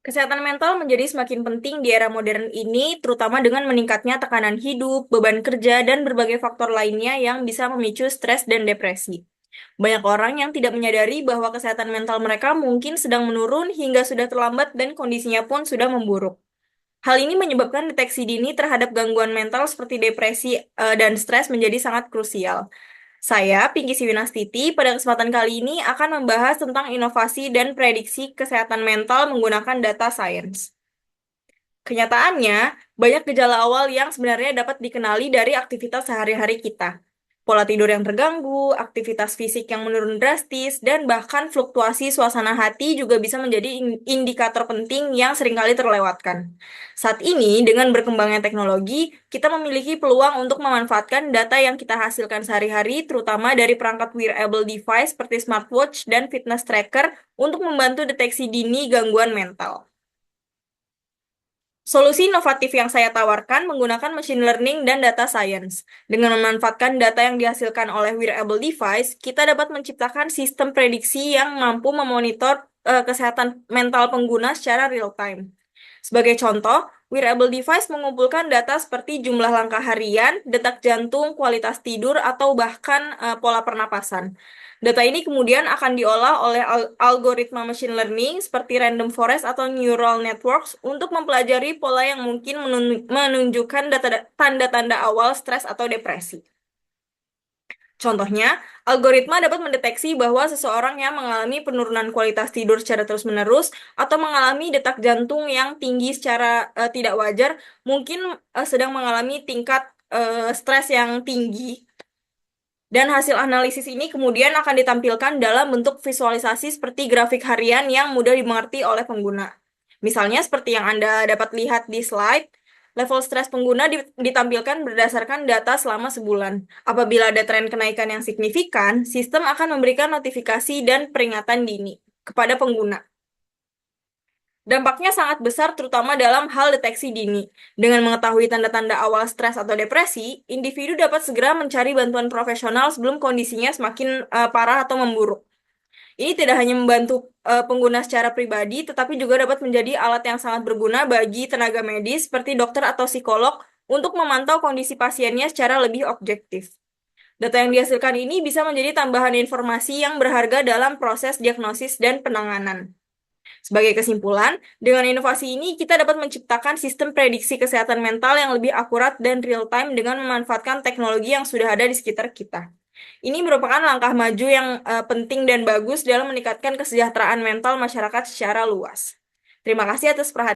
Kesehatan mental menjadi semakin penting di era modern ini, terutama dengan meningkatnya tekanan hidup, beban kerja, dan berbagai faktor lainnya yang bisa memicu stres dan depresi. Banyak orang yang tidak menyadari bahwa kesehatan mental mereka mungkin sedang menurun hingga sudah terlambat dan kondisinya pun sudah memburuk. Hal ini menyebabkan deteksi dini terhadap gangguan mental seperti depresi dan stres menjadi sangat krusial. Saya, Pinky Siwinastiti, pada kesempatan kali ini akan membahas tentang inovasi dan prediksi kesehatan mental menggunakan data science. Kenyataannya, banyak gejala awal yang sebenarnya dapat dikenali dari aktivitas sehari-hari kita. Pola tidur yang terganggu, aktivitas fisik yang menurun drastis, dan bahkan fluktuasi suasana hati juga bisa menjadi indikator penting yang seringkali terlewatkan. Saat ini, dengan berkembangnya teknologi, kita memiliki peluang untuk memanfaatkan data yang kita hasilkan sehari-hari, terutama dari perangkat wearable device seperti smartwatch dan fitness tracker, untuk membantu deteksi dini gangguan mental. Solusi inovatif yang saya tawarkan menggunakan machine learning dan data science. Dengan memanfaatkan data yang dihasilkan oleh wearable device, kita dapat menciptakan sistem prediksi yang mampu memonitor kesehatan mental pengguna secara real time. Sebagai contoh, wearable device mengumpulkan data seperti jumlah langkah harian, detak jantung, kualitas tidur, atau bahkan pola pernapasan. Data ini kemudian akan diolah oleh algoritma machine learning seperti random forest atau neural networks untuk mempelajari pola yang mungkin menunjukkan tanda-tanda awal stres atau depresi. Contohnya, algoritma dapat mendeteksi bahwa seseorang yang mengalami penurunan kualitas tidur secara terus-menerus atau mengalami detak jantung yang tinggi secara tidak wajar, mungkin sedang mengalami tingkat stres yang tinggi. Dan hasil analisis ini kemudian akan ditampilkan dalam bentuk visualisasi seperti grafik harian yang mudah dimengerti oleh pengguna. Misalnya seperti yang Anda dapat lihat di slide, level stres pengguna ditampilkan berdasarkan data selama sebulan. Apabila ada tren kenaikan yang signifikan, sistem akan memberikan notifikasi dan peringatan dini kepada pengguna. Dampaknya sangat besar terutama dalam hal deteksi dini. Dengan mengetahui tanda-tanda awal stres atau depresi, individu dapat segera mencari bantuan profesional sebelum kondisinya semakin parah atau memburuk. Ini tidak hanya membantu pengguna secara pribadi, tetapi juga dapat menjadi alat yang sangat berguna bagi tenaga medis seperti dokter atau psikolog untuk memantau kondisi pasiennya secara lebih objektif. Data yang dihasilkan ini bisa menjadi tambahan informasi yang berharga dalam proses diagnosis dan penanganan. Sebagai kesimpulan, dengan inovasi ini kita dapat menciptakan sistem prediksi kesehatan mental yang lebih akurat dan real-time dengan memanfaatkan teknologi yang sudah ada di sekitar kita. Ini merupakan langkah maju yang penting dan bagus dalam meningkatkan kesejahteraan mental masyarakat secara luas. Terima kasih atas perhatian.